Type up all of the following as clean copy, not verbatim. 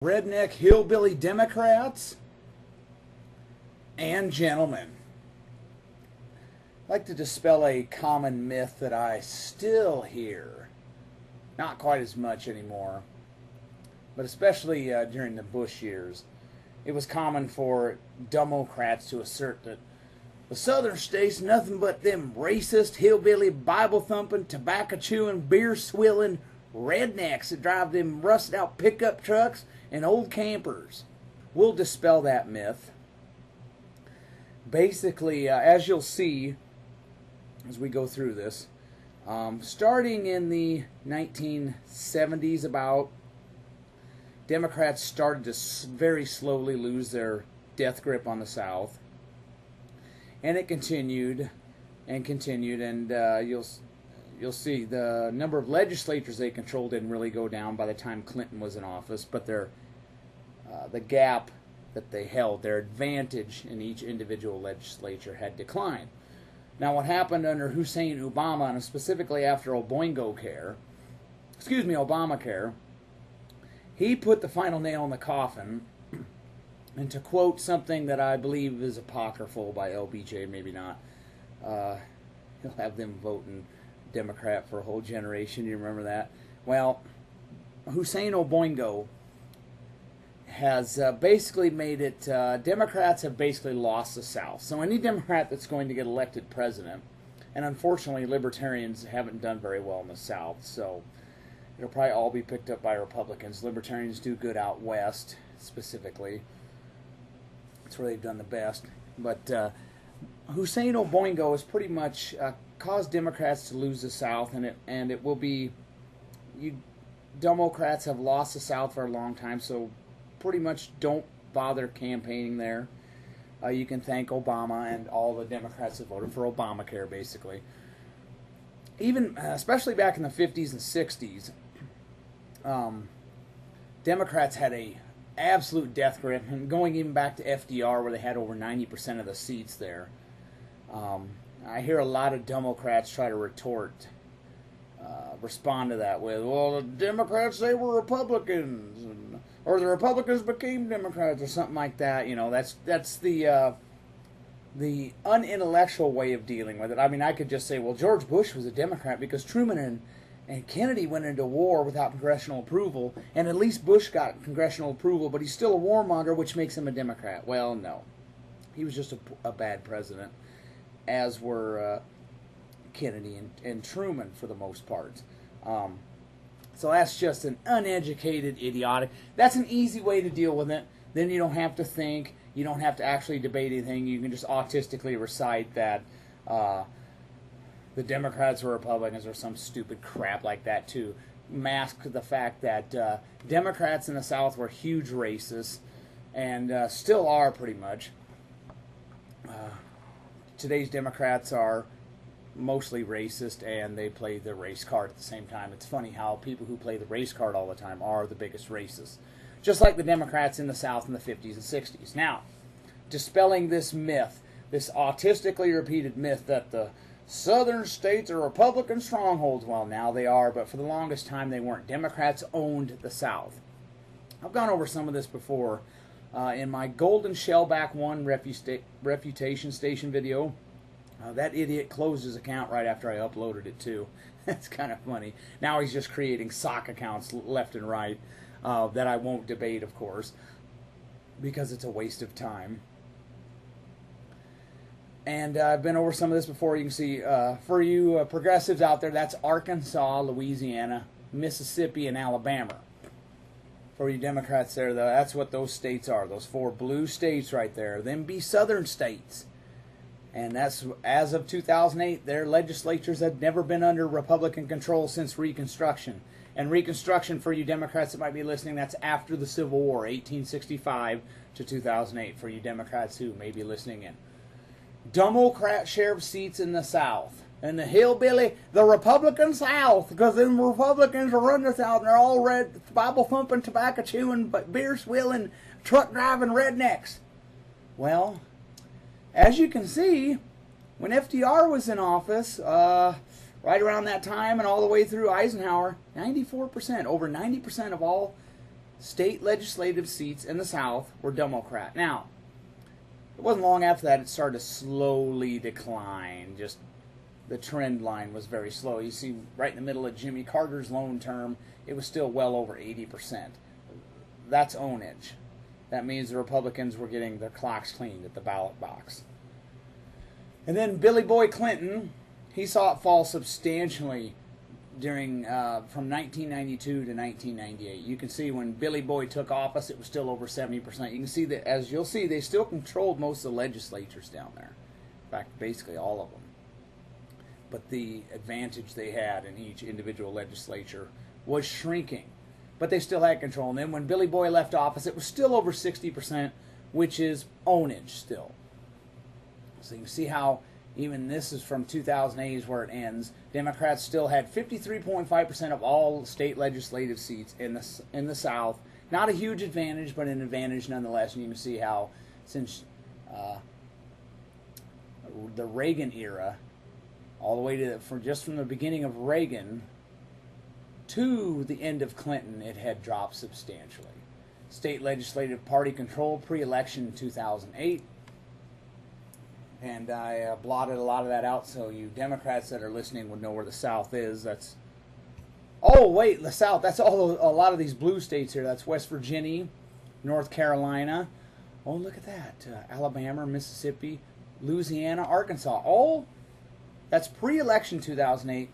Redneck hillbilly Democrats and gentlemen. I'd like to dispel a common myth that I still hear, not quite as much anymore, but especially during the Bush years. It was common for Democrats to assert that the southern states nothing but them racist, hillbilly, Bible-thumping, tobacco-chewing, beer-swilling rednecks that drive them rusted-out pickup trucks and old campers. We'll dispel that myth. Basically, as you'll see as we go through this, starting in the 1970s about, Democrats started to very slowly lose their death grip on the South. And it continued and continued, and you'll see the number of legislatures they controlled didn't really go down by the time Clinton was in office, but the gap that they held, their advantage in each individual legislature had declined. Now, what happened under Hussein Obama, and specifically after Obamacare, he put the final nail in the coffin. And to quote something that I believe is apocryphal by LBJ, maybe not, he'll have them voting Democrat for a whole generation. You remember that? Well, Hussein Obama has basically made it, Democrats have basically lost the South. So any Democrat that's going to get elected president, and unfortunately libertarians haven't done very well in the South, so it'll probably all be picked up by Republicans. Libertarians do good out west, specifically. That's where they've done the best. But Hussein Obama has pretty much caused Democrats to lose the South, and it will be, Democrats have lost the South for a long time, so pretty much don't bother campaigning there. You can thank Obama and all the Democrats that voted for Obamacare, basically. Even, especially back in the 50s and 60s, Democrats had a absolute death grip, and going even back to FDR, where they had over 90% of the seats there. I hear a lot of Democrats try to respond to that with, well, the Democrats, they were Republicans, or the Republicans became Democrats, or something like that. You know, that's the unintellectual way of dealing with it. I mean, I could just say, well, George Bush was a Democrat because Truman and Kennedy went into war without congressional approval, and at least Bush got congressional approval, but he's still a warmonger, which makes him a Democrat. Well, no. He was just a bad president, as were Kennedy and Truman for the most part. So that's just an uneducated, idiotic. That's an easy way to deal with it. Then you don't have to think. You don't have to actually debate anything. You can just autistically recite that the Democrats or Republicans or some stupid crap like that to mask the fact that Democrats in the South were huge racists and still are pretty much. Today's Democrats are mostly racist, and they play the race card at the same time. It's funny how people who play the race card all the time are the biggest racists, just like the Democrats in the South in the 50s and 60s. Now, dispelling this myth, this autistically repeated myth that the southern states are Republican strongholds. Well, now they are, but for the longest time they weren't. Democrats owned the South. I've gone over some of this before in my Golden Shellback 1 Refutation Station video. That idiot closed his account right after I uploaded it, too. That's kind of funny. Now he's just creating sock accounts left and right that I won't debate, of course, because it's a waste of time. And I've been over some of this before. You can see, for you progressives out there, that's Arkansas, Louisiana, Mississippi, and Alabama. For you Democrats there, though, that's what those states are. Those 4 blue states right there. Them be southern states. And that's, as of 2008, their legislatures had never been under Republican control since Reconstruction. And Reconstruction, for you Democrats that might be listening, that's after the Civil War, 1865 to 2008, for you Democrats who may be listening in. Democrat sheriff seats in the South. And the hillbilly, the Republican South, because them Republicans are running the South, and they're all red, Bible-thumping, tobacco-chewing, beer-swilling, truck-driving rednecks. Well, as you can see, when FDR was in office, right around that time and all the way through Eisenhower, 94%, over 90% of all state legislative seats in the South were Democrat. Now, it wasn't long after that it started to slowly decline. Just the trend line was very slow. You see, right in the middle of Jimmy Carter's lone term, it was still well over 80%. That's ownage. That means the Republicans were getting their clocks cleaned at the ballot box. And then Billy Boy Clinton, he saw it fall substantially during from 1992 to 1998. You can see when Billy Boy took office, it was still over 70%. You can see that, as you'll see, they still controlled most of the legislatures down there. In fact, basically all of them. But the advantage they had in each individual legislature was shrinking. But they still had control. And then when Billy Boy left office, it was still over 60%, which is ownage still. So you can see how even this is from 2008 is where it ends. Democrats still had 53.5% of all state legislative seats in the South. Not a huge advantage, but an advantage nonetheless. And you can see how since the Reagan era, all the way to from the beginning of Reagan to the end of Clinton, it had dropped substantially. State legislative party control pre-election in 2008. And I blotted a lot of that out so you Democrats that are listening would know where the South is. That's, oh wait, the South, that's all a lot of these blue states here. That's West Virginia, North Carolina. Oh, look at that. Alabama, Mississippi, Louisiana, Arkansas. All, that's pre-election 2008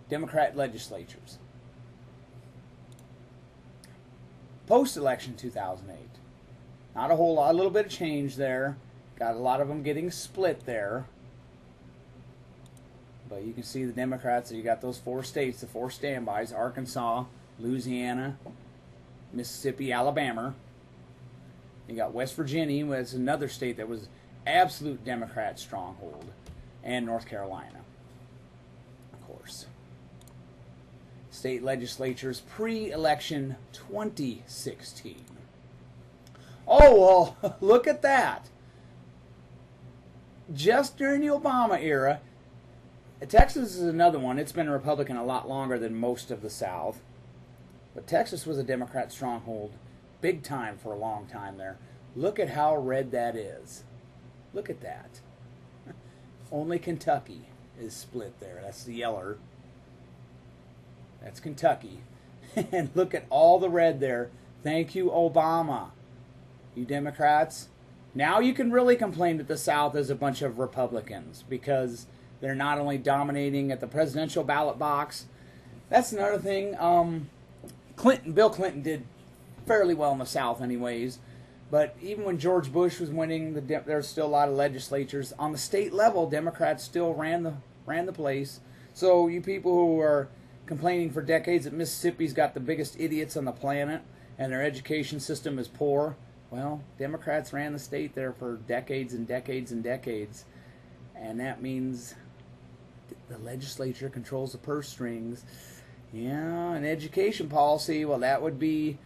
Democrat legislatures. Post-election 2008. Not a whole lot, a little bit of change there. Got a lot of them getting split there. But you can see the Democrats, you got those four states, the four standbys, Arkansas, Louisiana, Mississippi, Alabama. You got West Virginia, was another state that was absolute Democrat stronghold, and North Carolina, of course. State legislatures pre-election 2016. Oh, well, look at that. Just during the Obama era, Texas is another one. It's been Republican a lot longer than most of the South. But Texas was a Democrat stronghold big time for a long time there. Look at how red that is. Look at that. Only Kentucky is split there. That's the yeller. That's Kentucky. And look at all the red there. Thank you, Obama. You Democrats. Now you can really complain that the South is a bunch of Republicans because they're not only dominating at the presidential ballot box. That's another thing. Bill Clinton did fairly well in the South anyways. But even when George Bush was winning, there's still a lot of legislatures. On the state level, Democrats still ran the place. So you people who are complaining for decades that Mississippi's got the biggest idiots on the planet and their education system is poor, well, Democrats ran the state there for decades and decades and decades. And that means the legislature controls the purse strings. Yeah, and education policy, well, that would be,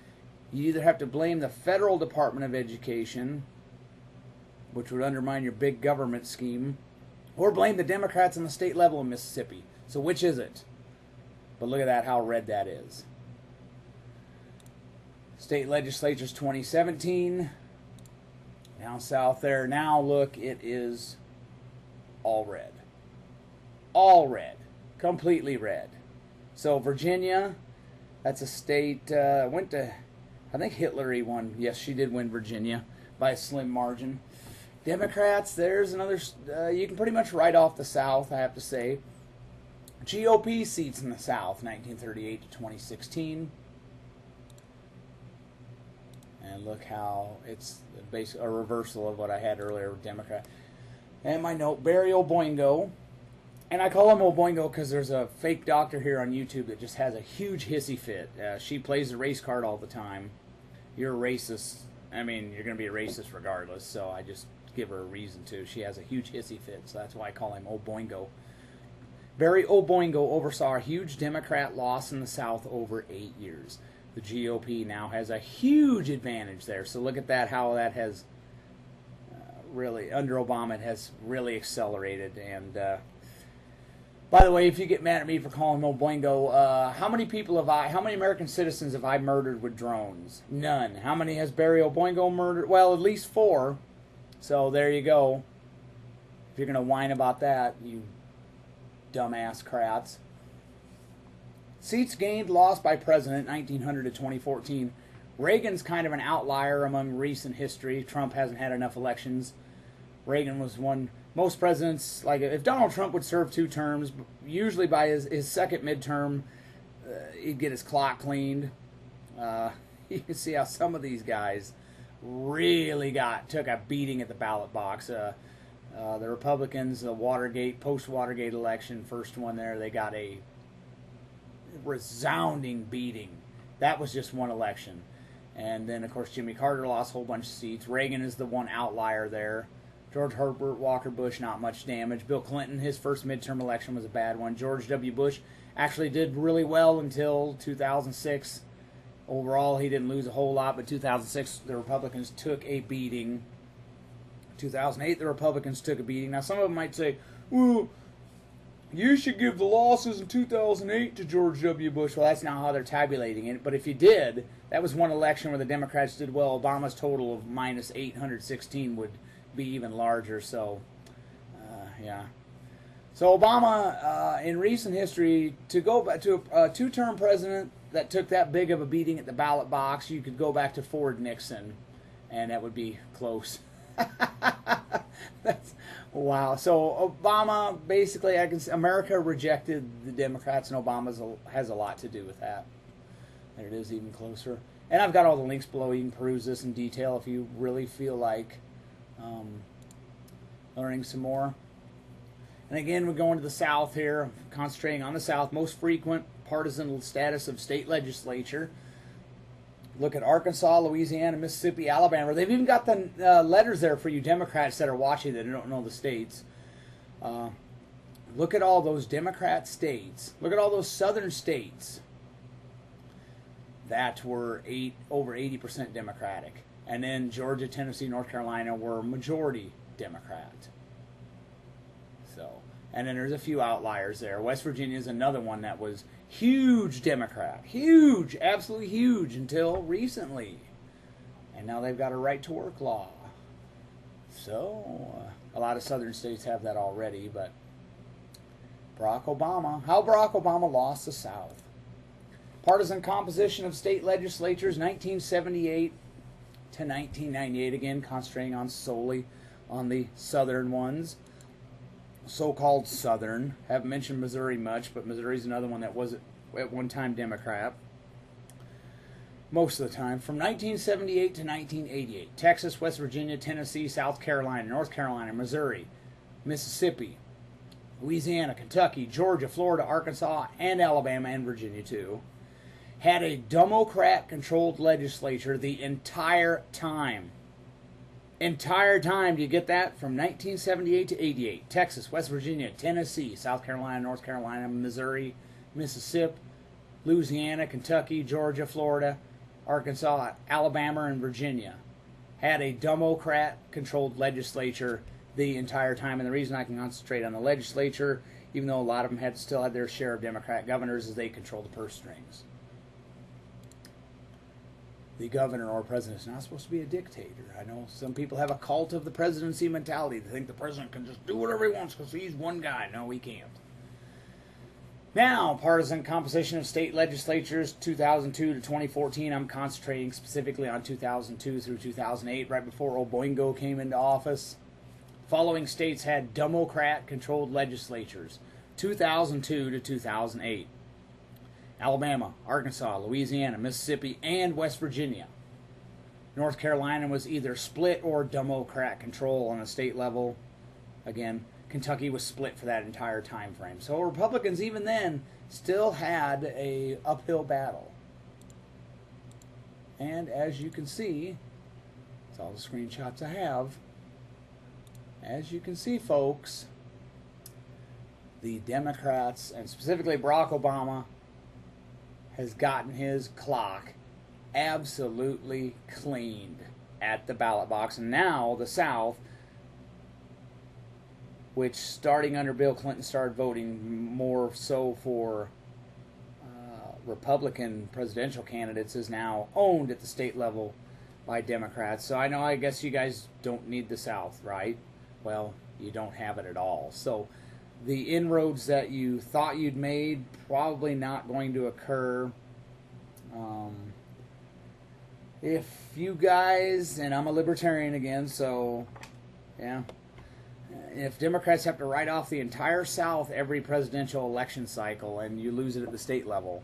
you either have to blame the federal Department of Education, which would undermine your big government scheme, or blame the Democrats on the state level in Mississippi. So which is it? But look at that, how red that is. State legislatures 2017. Down south there. Now look, it is all red. All red. Completely red. So Virginia, that's a state, went to, I think Hillary won. Yes, she did win Virginia by a slim margin. Democrats, there's another, you can pretty much write off the South, I have to say. GOP seats in the South, 1938 to 2016. And look how it's basically a reversal of what I had earlier with Democrat. And my note, Barry Oboingo. And I call him Oboingo because there's a fake doctor here on YouTube that just has a huge hissy fit. She plays the race card all the time. You're a racist. I mean, you're going to be a racist regardless, so I just give her a reason to. She has a huge hissy fit, so that's why I call him Oboingo. Barry Oboingo oversaw a huge Democrat loss in the South over 8 years. The GOP now has a huge advantage there. So look at that, how that has really, under Obama, it has really accelerated. And By the way, if you get mad at me for calling him Oboingo, how many American citizens have I murdered with drones? None. How many has Barry Oboingo murdered? Well, at least 4. So there you go. If you're going to whine about that, you dumbass crats. Seats gained, lost by president, 1900 to 2014. Reagan's kind of an outlier among recent history. Trump hasn't had enough elections. Reagan was one. Most presidents, like if Donald Trump would serve 2 terms, usually by his second midterm, he'd get his clock cleaned. You can see how some of these guys really took a beating at the ballot box. The Republicans, the post-Watergate election, first one there, they got a resounding beating. That was just one election. And then, of course, Jimmy Carter lost a whole bunch of seats. Reagan is the one outlier there. George Herbert, Walker Bush, not much damage. Bill Clinton, his first midterm election was a bad one. George W. Bush actually did really well until 2006. Overall, he didn't lose a whole lot, but 2006, the Republicans took a beating. 2008, the Republicans took a beating. Now, some of them might say, well, you should give the losses in 2008 to George W. Bush. Well, that's not how they're tabulating it. But if you did, that was one election where the Democrats did well. Obama's total of minus 816 would be even larger. So, yeah. So Obama, in recent history, to go back to a 2-term president that took that big of a beating at the ballot box, you could go back to Ford Nixon, and that would be close. Wow. So Obama, basically, America rejected the Democrats, and Obama has a lot to do with that. There it is, even closer. And I've got all the links below. You can peruse this in detail if you really feel like learning some more. And again, we're going to the South here, concentrating on the South. Most frequent partisan status of state legislature. Look at Arkansas, Louisiana, Mississippi, Alabama. They've even got the letters there for you Democrats that are watching that don't know the states. Look at all those Democrat states. Look at all those southern states that were over 80% Democratic. And then Georgia, Tennessee, North Carolina were majority Democrat. So, and then there's a few outliers there. West Virginia is another one that was huge Democrat. Huge, absolutely huge until recently. And now they've got a right-to-work law. So, a lot of southern states have that already, but how Barack Obama lost the South. Partisan composition of state legislatures, 1978 to 1998, again, concentrating solely on the southern ones. So-called southern. Haven't mentioned Missouri much, but Missouri's another one that was at one time Democrat. Most of the time. From 1978 to 1988. Texas, West Virginia, Tennessee, South Carolina, North Carolina, Missouri, Mississippi, Louisiana, Kentucky, Georgia, Florida, Arkansas, and Alabama, and Virginia too, had a Democrat-controlled legislature the entire time. Entire time, do you get that? From 1978 to 88. Texas, West Virginia, Tennessee, South Carolina, North Carolina, Missouri, Mississippi, Louisiana, Kentucky, Georgia, Florida, Arkansas, Alabama, and Virginia had a Democrat-controlled legislature the entire time. And the reason I can concentrate on the legislature, even though a lot of them still had their share of Democrat governors, is they control the purse strings. The governor or president is not supposed to be a dictator. I know some people have a cult of the presidency mentality. They think the president can just do whatever he wants because he's one guy. No, he can't. Now, partisan composition of state legislatures, 2002 to 2014. I'm concentrating specifically on 2002 through 2008, right before Oboingo came into office. Following states had Democrat-controlled legislatures, 2002 to 2008. Alabama, Arkansas, Louisiana, Mississippi, and West Virginia. North Carolina was either split or Democrat control on the state level. Again, Kentucky was split for that entire time frame. So Republicans, even then, still had a uphill battle. And as you can see, that's all the screenshots I have. As you can see, folks, the Democrats, and specifically Barack Obama, has gotten his clock absolutely cleaned at the ballot box. And now the South, which starting under Bill Clinton started voting more so for Republican presidential candidates, is now owned at the state level by Democrats. So I guess you guys don't need the South, right? Well, you don't have it at all. So the inroads that you thought you'd made, probably not going to occur. If you guys, and I'm a libertarian again, so yeah, if Democrats have to write off the entire South every presidential election cycle and you lose it at the state level,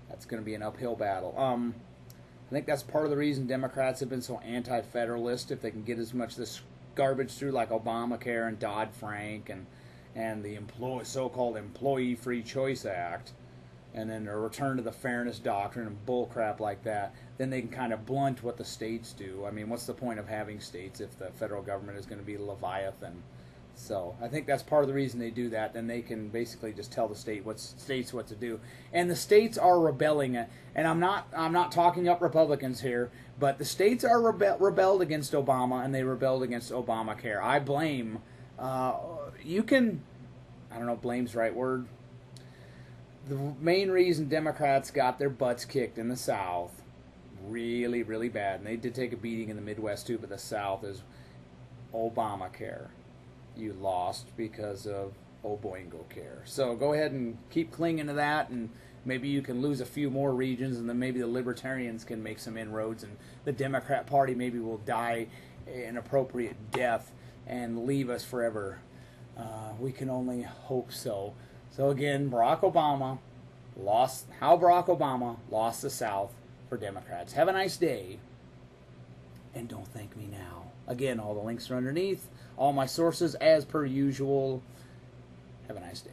that's going to be an uphill battle. I think that's part of the reason Democrats have been so anti-federalist. If they can get as much of this garbage through, like Obamacare and Dodd-Frank and the so-called Employee Free Choice Act, and then a return to the fairness doctrine and bullcrap like that, then they can kind of blunt what the states do. I mean, what's the point of having states if the federal government is going to be Leviathan? So I think that's part of the reason they do that. Then they can basically just tell the states what to do. And the states are rebelling. And I'm not talking up Republicans here, but the states are rebelled against Obama, and they rebelled against Obamacare. I blame. I don't know if blame's the right word. The main reason Democrats got their butts kicked in the South really, really bad, and they did take a beating in the Midwest too, but the South, is Obamacare. You lost because of Oboingo Care. So go ahead and keep clinging to that, and maybe you can lose a few more regions, and then maybe the Libertarians can make some inroads, and the Democrat Party maybe will die an appropriate death and leave us forever. We can only hope so. So again, Barack Obama lost the South for Democrats. Have a nice day, and don't thank me now. Again, all the links are underneath. All my sources, as per usual. Have a nice day.